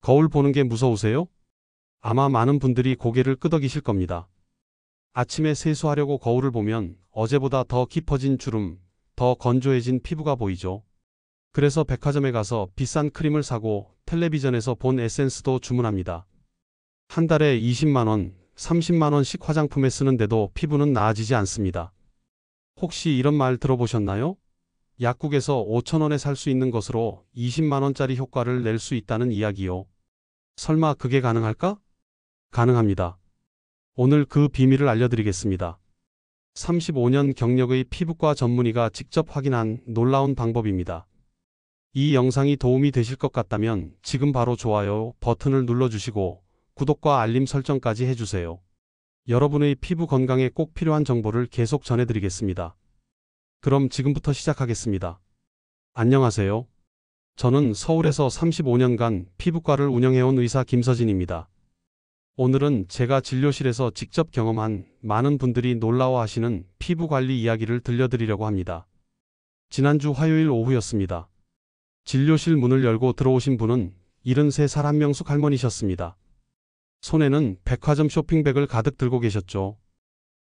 거울 보는 게 무서우세요? 아마 많은 분들이 고개를 끄덕이실 겁니다. 아침에 세수하려고 거울을 보면 어제보다 더 깊어진 주름, 더 건조해진 피부가 보이죠. 그래서 백화점에 가서 비싼 크림을 사고 텔레비전에서 본 에센스도 주문합니다. 한 달에 20만 원, 30만 원씩 화장품에 쓰는데도 피부는 나아지지 않습니다. 혹시 이런 말 들어보셨나요? 약국에서 5천 원에 살 수 있는 것으로 20만 원짜리 효과를 낼 수 있다는 이야기요. 설마 그게 가능할까? 가능합니다. 오늘 그 비밀을 알려드리겠습니다. 35년 경력의 피부과 전문의가 직접 확인한 놀라운 방법입니다. 이 영상이 도움이 되실 것 같다면 지금 바로 좋아요 버튼을 눌러주시고 구독과 알림 설정까지 해주세요. 여러분의 피부 건강에 꼭 필요한 정보를 계속 전해드리겠습니다. 그럼 지금부터 시작하겠습니다. 안녕하세요. 저는 서울에서 35년간 피부과를 운영해온 의사 김서진입니다. 오늘은 제가 진료실에서 직접 경험한 많은 분들이 놀라워하시는 피부관리 이야기를 들려드리려고 합니다. 지난주 화요일 오후였습니다. 진료실 문을 열고 들어오신 분은 73살 한명숙 할머니셨습니다. 손에는 백화점 쇼핑백을 가득 들고 계셨죠.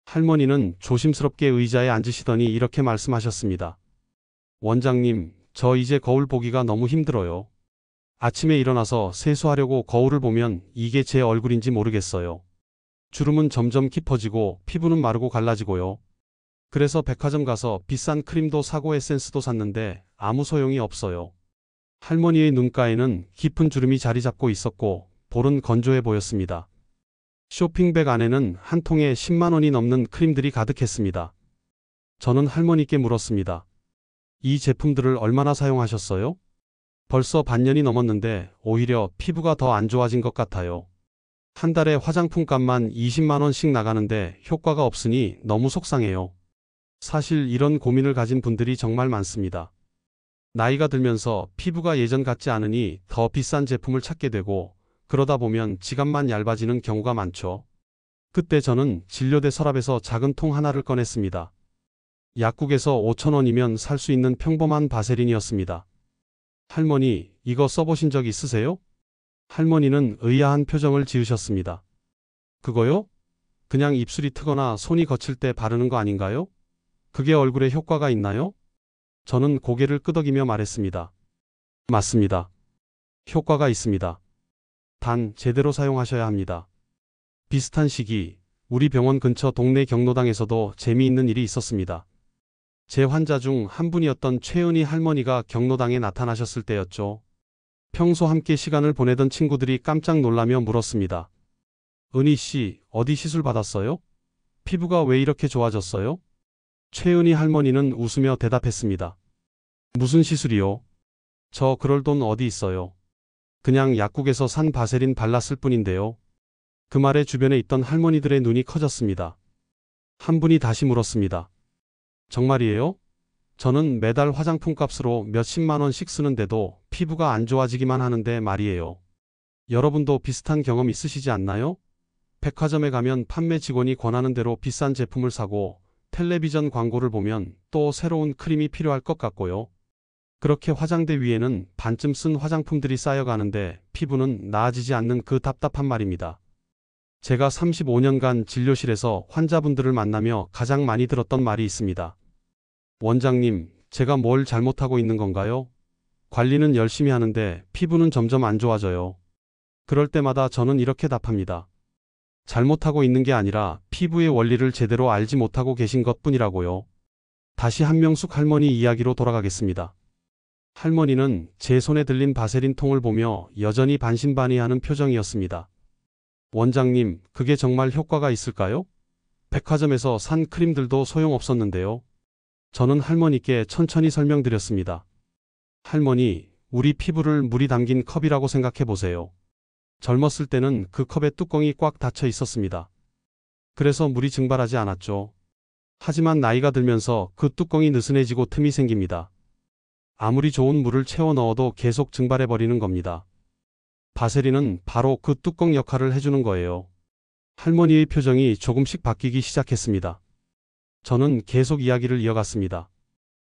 할머니는 조심스럽게 의자에 앉으시더니 이렇게 말씀하셨습니다. 원장님, 저 이제 거울 보기가 너무 힘들어요. 아침에 일어나서 세수하려고 거울을 보면 이게 제 얼굴인지 모르겠어요. 주름은 점점 깊어지고 피부는 마르고 갈라지고요. 그래서 백화점 가서 비싼 크림도 사고 에센스도 샀는데 아무 소용이 없어요. 할머니의 눈가에는 깊은 주름이 자리 잡고 있었고 볼은 건조해 보였습니다. 쇼핑백 안에는 한 통에 10만 원이 넘는 크림들이 가득했습니다. 저는 할머니께 물었습니다. 이 제품들을 얼마나 사용하셨어요? 벌써 반년이 넘었는데 오히려 피부가 더 안 좋아진 것 같아요. 한 달에 화장품 값만 20만 원씩 나가는데 효과가 없으니 너무 속상해요. 사실 이런 고민을 가진 분들이 정말 많습니다. 나이가 들면서 피부가 예전 같지 않으니 더 비싼 제품을 찾게 되고 그러다 보면 지갑만 얇아지는 경우가 많죠. 그때 저는 진료대 서랍에서 작은 통 하나를 꺼냈습니다. 약국에서 5천 원이면 살 수 있는 평범한 바세린이었습니다. 할머니, 이거 써보신 적 있으세요? 할머니는 의아한 표정을 지으셨습니다. 그거요? 그냥 입술이 트거나 손이 거칠 때 바르는 거 아닌가요? 그게 얼굴에 효과가 있나요? 저는 고개를 끄덕이며 말했습니다. 맞습니다. 효과가 있습니다. 단 제대로 사용하셔야 합니다. 비슷한 시기 우리 병원 근처 동네 경로당에서도 재미있는 일이 있었습니다. 제 환자 중 한 분이었던 최은희 할머니가 경로당에 나타나셨을 때였죠. 평소 함께 시간을 보내던 친구들이 깜짝 놀라며 물었습니다. 은희 씨, 어디 시술 받았어요? 피부가 왜 이렇게 좋아졌어요? 최은희 할머니는 웃으며 대답했습니다. 무슨 시술이요? 저 그럴 돈 어디 있어요? 그냥 약국에서 산 바세린 발랐을 뿐인데요. 그 말에 주변에 있던 할머니들의 눈이 커졌습니다. 한 분이 다시 물었습니다. 정말이에요? 저는 매달 화장품 값으로 몇십만 원씩 쓰는데도 피부가 안 좋아지기만 하는데 말이에요. 여러분도 비슷한 경험 있으시지 않나요? 백화점에 가면 판매 직원이 권하는 대로 비싼 제품을 사고 텔레비전 광고를 보면 또 새로운 크림이 필요할 것 같고요. 그렇게 화장대 위에는 반쯤 쓴 화장품들이 쌓여가는데 피부는 나아지지 않는 그 답답한 말입니다. 제가 35년간 진료실에서 환자분들을 만나며 가장 많이 들었던 말이 있습니다. 원장님, 제가 뭘 잘못하고 있는 건가요? 관리는 열심히 하는데 피부는 점점 안 좋아져요. 그럴 때마다 저는 이렇게 답합니다. 잘못하고 있는 게 아니라 피부의 원리를 제대로 알지 못하고 계신 것뿐이라고요. 다시 한명숙 할머니 이야기로 돌아가겠습니다. 할머니는 제 손에 들린 바세린 통을 보며 여전히 반신반의하는 표정이었습니다. 원장님, 그게 정말 효과가 있을까요? 백화점에서 산 크림들도 소용없었는데요. 저는 할머니께 천천히 설명드렸습니다. 할머니, 우리 피부를 물이 담긴 컵이라고 생각해 보세요. 젊었을 때는 그 컵의 뚜껑이 꽉 닫혀 있었습니다. 그래서 물이 증발하지 않았죠. 하지만 나이가 들면서 그 뚜껑이 느슨해지고 틈이 생깁니다. 아무리 좋은 물을 채워 넣어도 계속 증발해버리는 겁니다. 바세린은 바로 그 뚜껑 역할을 해주는 거예요. 할머니의 표정이 조금씩 바뀌기 시작했습니다. 저는 계속 이야기를 이어갔습니다.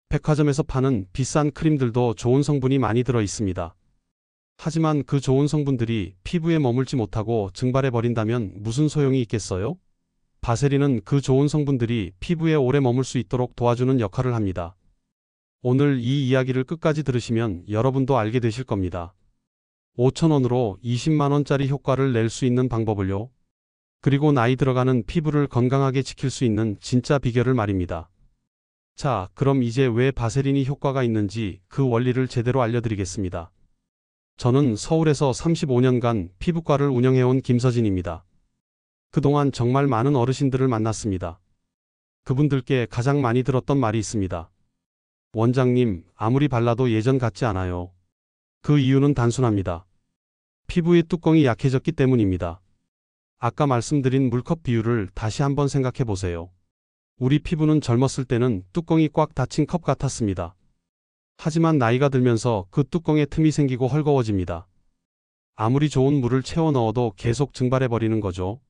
백화점에서 파는 비싼 크림들도 좋은 성분이 많이 들어 있습니다. 하지만 그 좋은 성분들이 피부에 머물지 못하고 증발해 버린다면 무슨 소용이 있겠어요? 바세린은 그 좋은 성분들이 피부에 오래 머물 수 있도록 도와주는 역할을 합니다. 오늘 이 이야기를 끝까지 들으시면 여러분도 알게 되실 겁니다. 5,000원으로 20만원짜리 효과를 낼 수 있는 방법을요. 그리고 나이 들어가는 피부를 건강하게 지킬 수 있는 진짜 비결을 말입니다. 자, 그럼 이제 왜 바세린이 효과가 있는지 그 원리를 제대로 알려드리겠습니다. 저는 서울에서 35년간 피부과를 운영해온 김서진입니다. 그동안 정말 많은 어르신들을 만났습니다. 그분들께 가장 많이 들었던 말이 있습니다. 원장님, 아무리 발라도 예전 같지 않아요. 그 이유는 단순합니다. 피부의 뚜껑이 약해졌기 때문입니다. 아까 말씀드린 물컵 비유를 다시 한번 생각해 보세요. 우리 피부는 젊었을 때는 뚜껑이 꽉 닫힌 컵 같았습니다. 하지만 나이가 들면서 그 뚜껑에 틈이 생기고 헐거워집니다. 아무리 좋은 물을 채워 넣어도 계속 증발해 버리는 거죠.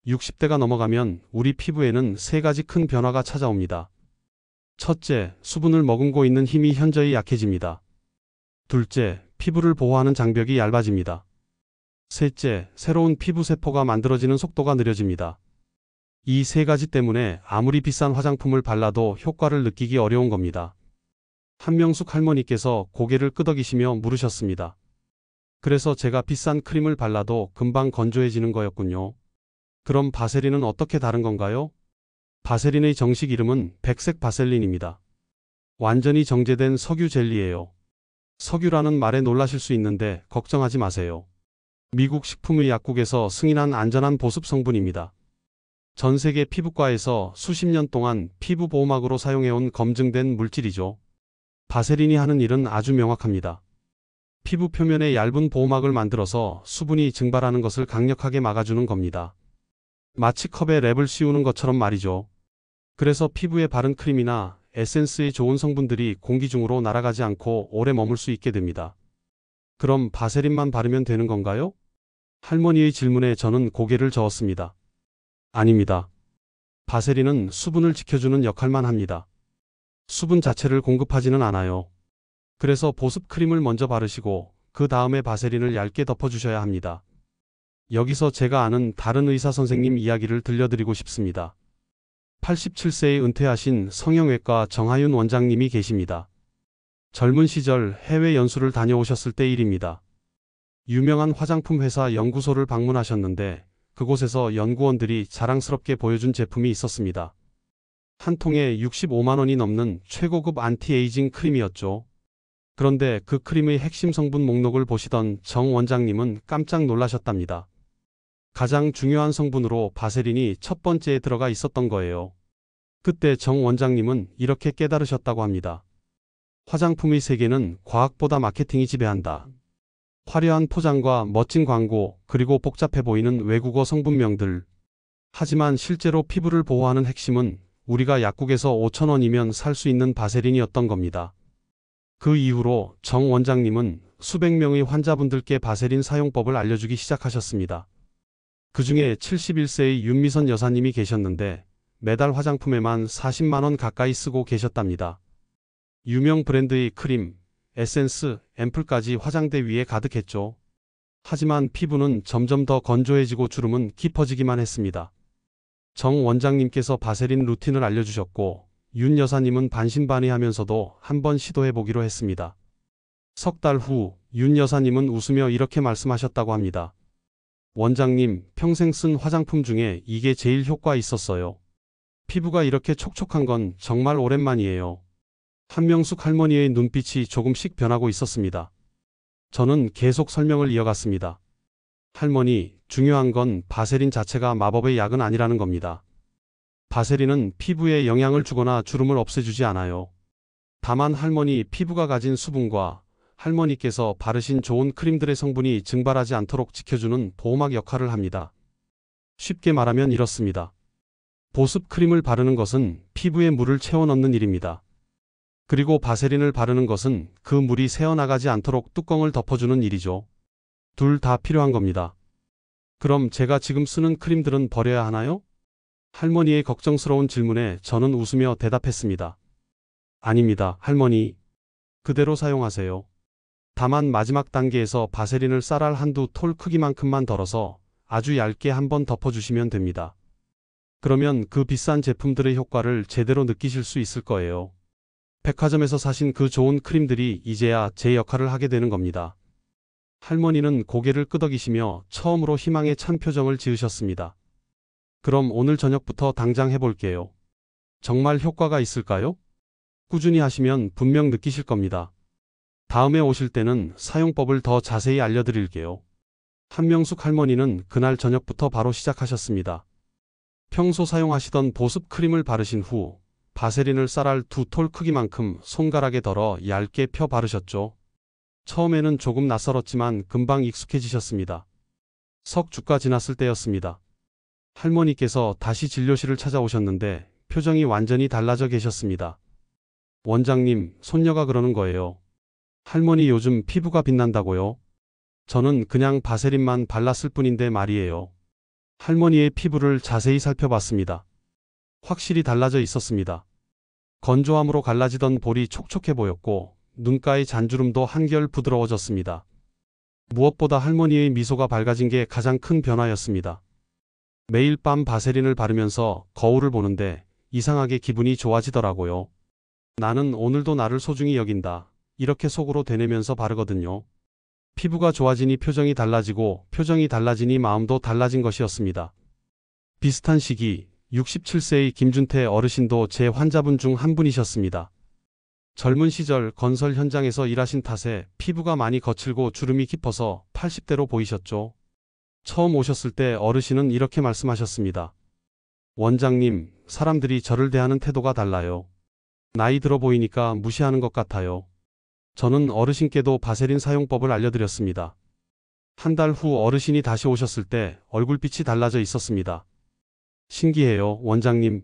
60대가 넘어가면 우리 피부에는 세 가지 큰 변화가 찾아옵니다. 첫째, 수분을 머금고 있는 힘이 현저히 약해집니다. 둘째, 피부를 보호하는 장벽이 얇아집니다. 셋째, 새로운 피부 세포가 만들어지는 속도가 느려집니다. 이 세 가지 때문에 아무리 비싼 화장품을 발라도 효과를 느끼기 어려운 겁니다. 한명숙 할머니께서 고개를 끄덕이시며 물으셨습니다. 그래서 제가 비싼 크림을 발라도 금방 건조해지는 거였군요. 그럼 바세린은 어떻게 다른 건가요? 바세린의 정식 이름은 백색 바셀린입니다. 완전히 정제된 석유 젤리예요. 석유라는 말에 놀라실 수 있는데 걱정하지 마세요. 미국 식품의약국에서 승인한 안전한 보습 성분입니다. 전 세계 피부과에서 수십 년 동안 피부 보호막으로 사용해온 검증된 물질이죠. 바세린이 하는 일은 아주 명확합니다. 피부 표면에 얇은 보호막을 만들어서 수분이 증발하는 것을 강력하게 막아주는 겁니다. 마치 컵에 랩을 씌우는 것처럼 말이죠. 그래서 피부에 바른 크림이나 에센스의 좋은 성분들이 공기 중으로 날아가지 않고 오래 머물 수 있게 됩니다. 그럼 바세린만 바르면 되는 건가요? 할머니의 질문에 저는 고개를 저었습니다. 아닙니다. 바세린은 수분을 지켜주는 역할만 합니다. 수분 자체를 공급하지는 않아요. 그래서 보습 크림을 먼저 바르시고 그 다음에 바세린을 얇게 덮어주셔야 합니다. 여기서 제가 아는 다른 의사 선생님 이야기를 들려드리고 싶습니다. 87세에 은퇴하신 성형외과 정하윤 원장님이 계십니다. 젊은 시절 해외 연수를 다녀오셨을 때 일입니다. 유명한 화장품 회사 연구소를 방문하셨는데 그곳에서 연구원들이 자랑스럽게 보여준 제품이 있었습니다. 한 통에 65만 원이 넘는 최고급 안티에이징 크림이었죠. 그런데 그 크림의 핵심 성분 목록을 보시던 정 원장님은 깜짝 놀라셨답니다. 가장 중요한 성분으로 바세린이 첫 번째에 들어가 있었던 거예요. 그때 정 원장님은 이렇게 깨달으셨다고 합니다. 화장품의 세계는 과학보다 마케팅이 지배한다. 화려한 포장과 멋진 광고, 그리고 복잡해 보이는 외국어 성분명들. 하지만 실제로 피부를 보호하는 핵심은 우리가 약국에서 5,000원이면 살 수 있는 바세린이었던 겁니다. 그 이후로 정 원장님은 수백 명의 환자분들께 바세린 사용법을 알려주기 시작하셨습니다. 그 중에 71세의 윤미선 여사님이 계셨는데 매달 화장품에만 40만 원 가까이 쓰고 계셨답니다. 유명 브랜드의 크림, 에센스, 앰플까지 화장대 위에 가득했죠. 하지만 피부는 점점 더 건조해지고 주름은 깊어지기만 했습니다. 정 원장님께서 바세린 루틴을 알려주셨고 윤 여사님은 반신반의하면서도 한번 시도해보기로 했습니다. 석 달 후 윤 여사님은 웃으며 이렇게 말씀하셨다고 합니다. 원장님, 평생 쓴 화장품 중에 이게 제일 효과 있었어요. 피부가 이렇게 촉촉한 건 정말 오랜만이에요. 한명숙 할머니의 눈빛이 조금씩 변하고 있었습니다. 저는 계속 설명을 이어갔습니다. 할머니, 중요한 건 바세린 자체가 마법의 약은 아니라는 겁니다. 바세린은 피부에 영향을 주거나 주름을 없애주지 않아요. 다만 할머니 피부가 가진 수분과 할머니께서 바르신 좋은 크림들의 성분이 증발하지 않도록 지켜주는 보호막 역할을 합니다. 쉽게 말하면 이렇습니다. 보습 크림을 바르는 것은 피부에 물을 채워 넣는 일입니다. 그리고 바세린을 바르는 것은 그 물이 새어나가지 않도록 뚜껑을 덮어주는 일이죠. 둘 다 필요한 겁니다. 그럼 제가 지금 쓰는 크림들은 버려야 하나요? 할머니의 걱정스러운 질문에 저는 웃으며 대답했습니다. 아닙니다, 할머니. 그대로 사용하세요. 다만 마지막 단계에서 바세린을 쌀알 한두 톨 크기만큼만 덜어서 아주 얇게 한번 덮어주시면 됩니다. 그러면 그 비싼 제품들의 효과를 제대로 느끼실 수 있을 거예요. 백화점에서 사신 그 좋은 크림들이 이제야 제 역할을 하게 되는 겁니다. 할머니는 고개를 끄덕이시며 처음으로 희망에 찬 표정을 지으셨습니다. 그럼 오늘 저녁부터 당장 해볼게요. 정말 효과가 있을까요? 꾸준히 하시면 분명 느끼실 겁니다. 다음에 오실 때는 사용법을 더 자세히 알려드릴게요. 한명숙 할머니는 그날 저녁부터 바로 시작하셨습니다. 평소 사용하시던 보습 크림을 바르신 후 바세린을 쌀알 2톨 크기만큼 손가락에 덜어 얇게 펴 바르셨죠. 처음에는 조금 낯설었지만 금방 익숙해지셨습니다. 석 주가 지났을 때였습니다. 할머니께서 다시 진료실을 찾아오셨는데 표정이 완전히 달라져 계셨습니다. 원장님, 손녀가 그러는 거예요. 할머니 요즘 피부가 빛난다고요? 저는 그냥 바세린만 발랐을 뿐인데 말이에요. 할머니의 피부를 자세히 살펴봤습니다. 확실히 달라져 있었습니다. 건조함으로 갈라지던 볼이 촉촉해 보였고 눈가의 잔주름도 한결 부드러워졌습니다. 무엇보다 할머니의 미소가 밝아진 게 가장 큰 변화였습니다. 매일 밤 바세린을 바르면서 거울을 보는데 이상하게 기분이 좋아지더라고요. 나는 오늘도 나를 소중히 여긴다. 이렇게 속으로 되뇌면서 바르거든요. 피부가 좋아지니 표정이 달라지고 표정이 달라지니 마음도 달라진 것이었습니다. 비슷한 시기 67세의 김준태 어르신도 제 환자분 중 한 분이셨습니다. 젊은 시절 건설 현장에서 일하신 탓에 피부가 많이 거칠고 주름이 깊어서 80대로 보이셨죠. 처음 오셨을 때 어르신은 이렇게 말씀하셨습니다. 원장님, 사람들이 저를 대하는 태도가 달라요. 나이 들어 보이니까 무시하는 것 같아요. 저는 어르신께도 바세린 사용법을 알려드렸습니다. 한 달 후 어르신이 다시 오셨을 때 얼굴빛이 달라져 있었습니다. 신기해요, 원장님.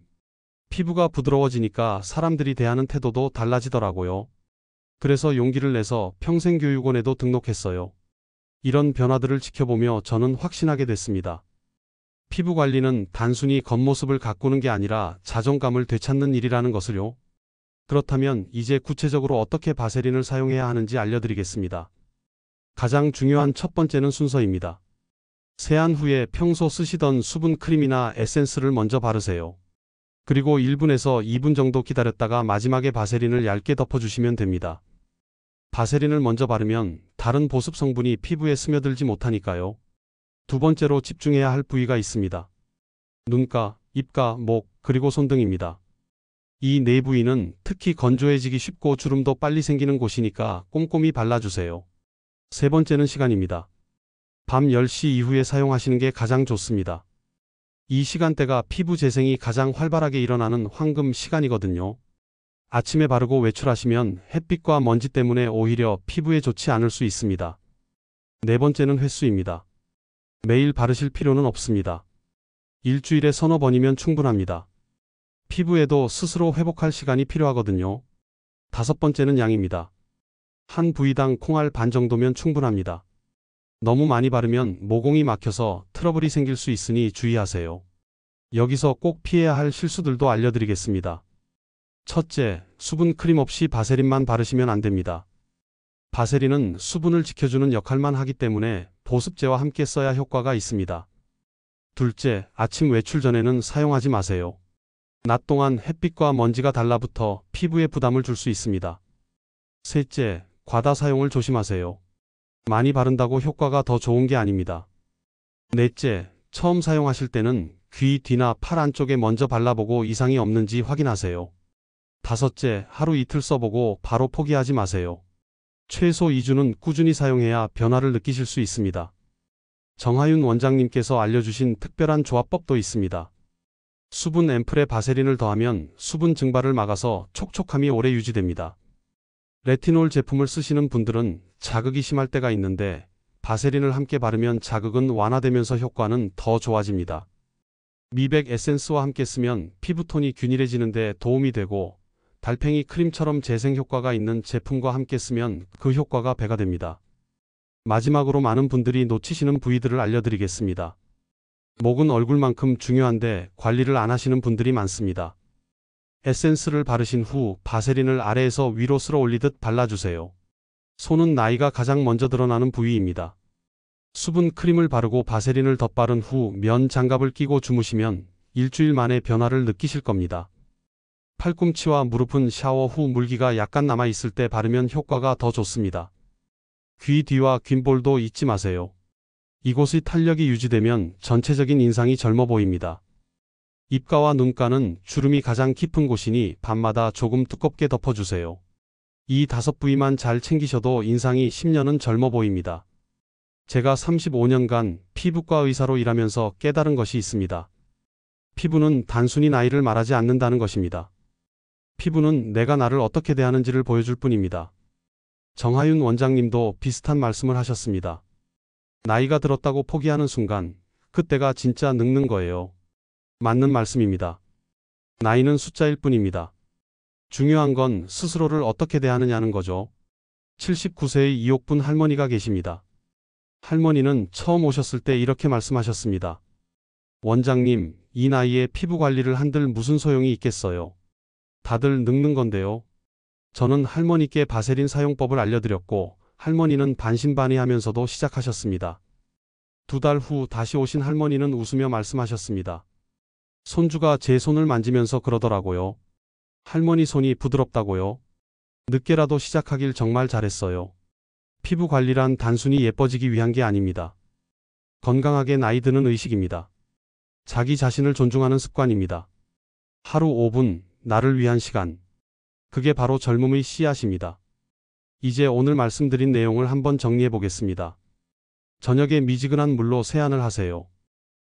피부가 부드러워지니까 사람들이 대하는 태도도 달라지더라고요. 그래서 용기를 내서 평생교육원에도 등록했어요. 이런 변화들을 지켜보며 저는 확신하게 됐습니다. 피부 관리는 단순히 겉모습을 가꾸는 게 아니라 자존감을 되찾는 일이라는 것을요. 그렇다면 이제 구체적으로 어떻게 바세린을 사용해야 하는지 알려드리겠습니다. 가장 중요한 첫 번째는 순서입니다. 세안 후에 평소 쓰시던 수분 크림이나 에센스를 먼저 바르세요. 그리고 1분에서 2분 정도 기다렸다가 마지막에 바세린을 얇게 덮어주시면 됩니다. 바세린을 먼저 바르면 다른 보습 성분이 피부에 스며들지 못하니까요. 두 번째로 집중해야 할 부위가 있습니다. 눈가, 입가, 목, 그리고 손 등입니다. 이 네 부위는 특히 건조해지기 쉽고 주름도 빨리 생기는 곳이니까 꼼꼼히 발라주세요. 세 번째는 시간입니다. 밤 10시 이후에 사용하시는 게 가장 좋습니다. 이 시간대가 피부 재생이 가장 활발하게 일어나는 황금 시간이거든요. 아침에 바르고 외출하시면 햇빛과 먼지 때문에 오히려 피부에 좋지 않을 수 있습니다. 네 번째는 횟수입니다. 매일 바르실 필요는 없습니다. 일주일에 서너 번이면 충분합니다. 피부에도 스스로 회복할 시간이 필요하거든요. 다섯 번째는 양입니다. 한 부위당 콩알 반 정도면 충분합니다. 너무 많이 바르면 모공이 막혀서 트러블이 생길 수 있으니 주의하세요. 여기서 꼭 피해야 할 실수들도 알려드리겠습니다. 첫째, 수분 크림 없이 바세린만 바르시면 안 됩니다. 바세린은 수분을 지켜주는 역할만 하기 때문에 보습제와 함께 써야 효과가 있습니다. 둘째, 아침 외출 전에는 사용하지 마세요. 낮 동안 햇빛과 먼지가 달라붙어 피부에 부담을 줄 수 있습니다. 셋째, 과다 사용을 조심하세요. 많이 바른다고 효과가 더 좋은 게 아닙니다. 넷째, 처음 사용하실 때는 귀 뒤나 팔 안쪽에 먼저 발라보고 이상이 없는지 확인하세요. 다섯째, 하루 이틀 써보고 바로 포기하지 마세요. 최소 2주는 꾸준히 사용해야 변화를 느끼실 수 있습니다. 정하윤 원장님께서 알려주신 특별한 조합법도 있습니다. 수분 앰플에 바세린을 더하면 수분 증발을 막아서 촉촉함이 오래 유지됩니다. 레티놀 제품을 쓰시는 분들은 자극이 심할 때가 있는데 바세린을 함께 바르면 자극은 완화되면서 효과는 더 좋아집니다. 미백 에센스와 함께 쓰면 피부톤이 균일해지는 데 도움이 되고 달팽이 크림처럼 재생 효과가 있는 제품과 함께 쓰면 그 효과가 배가 됩니다. 마지막으로 많은 분들이 놓치시는 부위들을 알려드리겠습니다. 목은 얼굴만큼 중요한데 관리를 안 하시는 분들이 많습니다. 에센스를 바르신 후 바세린을 아래에서 위로 쓸어 올리듯 발라주세요. 손은 나이가 가장 먼저 드러나는 부위입니다. 수분 크림을 바르고 바세린을 덧바른 후 면 장갑을 끼고 주무시면 일주일 만에 변화를 느끼실 겁니다. 팔꿈치와 무릎은 샤워 후 물기가 약간 남아 있을 때 바르면 효과가 더 좋습니다. 귀 뒤와 귓볼도 잊지 마세요. 이곳의 탄력이 유지되면 전체적인 인상이 젊어 보입니다. 입가와 눈가는 주름이 가장 깊은 곳이니 밤마다 조금 두껍게 덮어주세요. 이 5부위만 잘 챙기셔도 인상이 10년은 젊어 보입니다. 제가 35년간 피부과 의사로 일하면서 깨달은 것이 있습니다. 피부는 단순히 나이를 말하지 않는다는 것입니다. 피부는 내가 나를 어떻게 대하는지를 보여줄 뿐입니다. 정하윤 원장님도 비슷한 말씀을 하셨습니다. 나이가 들었다고 포기하는 순간 그때가 진짜 늙는 거예요. 맞는 말씀입니다. 나이는 숫자일 뿐입니다. 중요한 건 스스로를 어떻게 대하느냐는 거죠. 79세의 이옥분 할머니가 계십니다. 할머니는 처음 오셨을 때 이렇게 말씀하셨습니다. 원장님, 이 나이에 피부 관리를 한들 무슨 소용이 있겠어요. 다들 늙는 건데요. 저는 할머니께 바세린 사용법을 알려드렸고 할머니는 반신반의하면서도 시작하셨습니다. 2달 후 다시 오신 할머니는 웃으며 말씀하셨습니다. 손주가 제 손을 만지면서 그러더라고요. 할머니 손이 부드럽다고요. 늦게라도 시작하길 정말 잘했어요. 피부 관리란 단순히 예뻐지기 위한 게 아닙니다. 건강하게 나이 드는 의식입니다. 자기 자신을 존중하는 습관입니다. 하루 5분, 나를 위한 시간. 그게 바로 젊음의 씨앗입니다. 이제 오늘 말씀드린 내용을 한번 정리해 보겠습니다. 저녁에 미지근한 물로 세안을 하세요.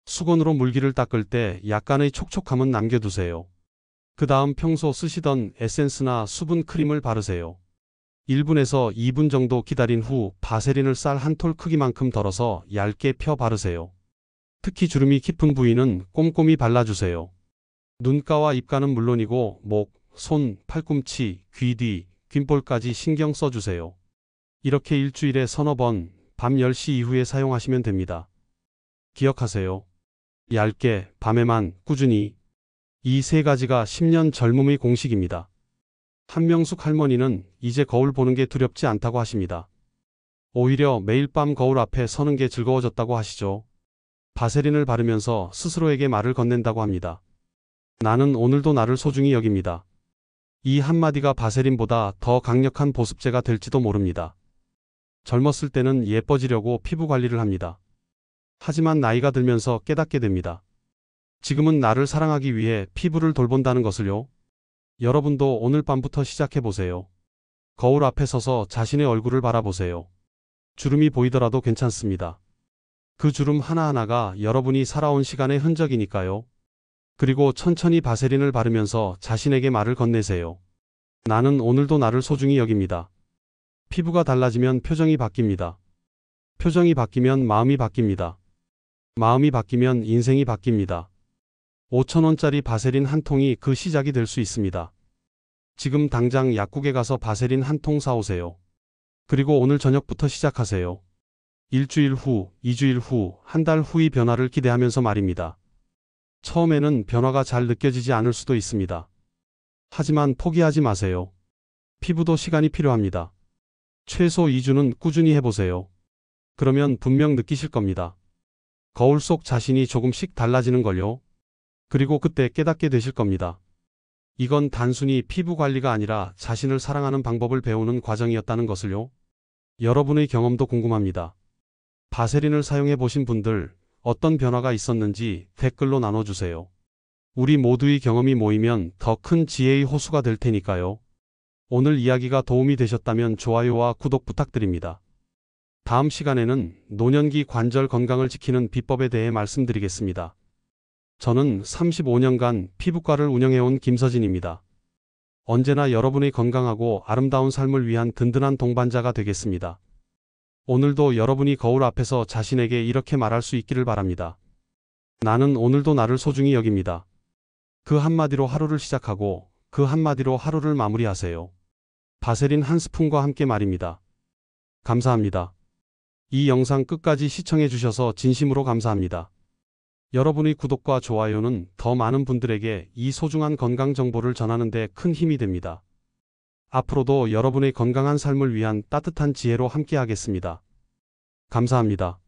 수건으로 물기를 닦을 때 약간의 촉촉함은 남겨두세요. 그 다음 평소 쓰시던 에센스나 수분 크림을 바르세요. 1분에서 2분 정도 기다린 후 바세린을 쌀 한 톨 크기만큼 덜어서 얇게 펴 바르세요. 특히 주름이 깊은 부위는 꼼꼼히 발라주세요. 눈가와 입가는 물론이고 목, 손, 팔꿈치, 귀 뒤, 귓볼까지 신경 써주세요. 이렇게 일주일에 서너 번, 밤 10시 이후에 사용하시면 됩니다. 기억하세요. 얇게, 밤에만, 꾸준히. 이 3가지가 10년 젊음의 공식입니다. 한명숙 할머니는 이제 거울 보는 게 두렵지 않다고 하십니다. 오히려 매일 밤 거울 앞에 서는 게 즐거워졌다고 하시죠. 바세린을 바르면서 스스로에게 말을 건넨다고 합니다. 나는 오늘도 나를 소중히 여깁니다. 이 한마디가 바세린보다 더 강력한 보습제가 될지도 모릅니다. 젊었을 때는 예뻐지려고 피부 관리를 합니다. 하지만 나이가 들면서 깨닫게 됩니다. 지금은 나를 사랑하기 위해 피부를 돌본다는 것을요. 여러분도 오늘 밤부터 시작해보세요. 거울 앞에 서서 자신의 얼굴을 바라보세요. 주름이 보이더라도 괜찮습니다. 그 주름 하나하나가 여러분이 살아온 시간의 흔적이니까요. 그리고 천천히 바세린을 바르면서 자신에게 말을 건네세요. 나는 오늘도 나를 소중히 여깁니다. 피부가 달라지면 표정이 바뀝니다. 표정이 바뀌면 마음이 바뀝니다. 마음이 바뀌면 인생이 바뀝니다. 5,000원짜리 바세린 한 통이 그 시작이 될 수 있습니다. 지금 당장 약국에 가서 바세린 한 통 사오세요. 그리고 오늘 저녁부터 시작하세요. 일주일 후, 2주일 후, 한 달 후의 변화를 기대하면서 말입니다. 처음에는 변화가 잘 느껴지지 않을 수도 있습니다. 하지만 포기하지 마세요. 피부도 시간이 필요합니다. 최소 2주는 꾸준히 해보세요. 그러면 분명 느끼실 겁니다. 거울 속 자신이 조금씩 달라지는 걸요. 그리고 그때 깨닫게 되실 겁니다. 이건 단순히 피부 관리가 아니라 자신을 사랑하는 방법을 배우는 과정이었다는 것을요. 여러분의 경험도 궁금합니다. 바세린을 사용해 보신 분들 어떤 변화가 있었는지 댓글로 나눠주세요. 우리 모두의 경험이 모이면 더 큰 지혜의 호수가 될 테니까요. 오늘 이야기가 도움이 되셨다면 좋아요와 구독 부탁드립니다. 다음 시간에는 노년기 관절 건강을 지키는 비법에 대해 말씀드리겠습니다. 저는 35년간 피부과를 운영해온 김서진입니다. 언제나 여러분의 건강하고 아름다운 삶을 위한 든든한 동반자가 되겠습니다. 오늘도 여러분이 거울 앞에서 자신에게 이렇게 말할 수 있기를 바랍니다. 나는 오늘도 나를 소중히 여깁니다. 그 한마디로 하루를 시작하고 그 한마디로 하루를 마무리하세요. 바세린 한 스푼과 함께 말입니다. 감사합니다. 이 영상 끝까지 시청해 주셔서 진심으로 감사합니다. 여러분의 구독과 좋아요는 더 많은 분들에게 이 소중한 건강 정보를 전하는 데 큰 힘이 됩니다. 앞으로도 여러분의 건강한 삶을 위한 따뜻한 지혜로 함께하겠습니다. 감사합니다.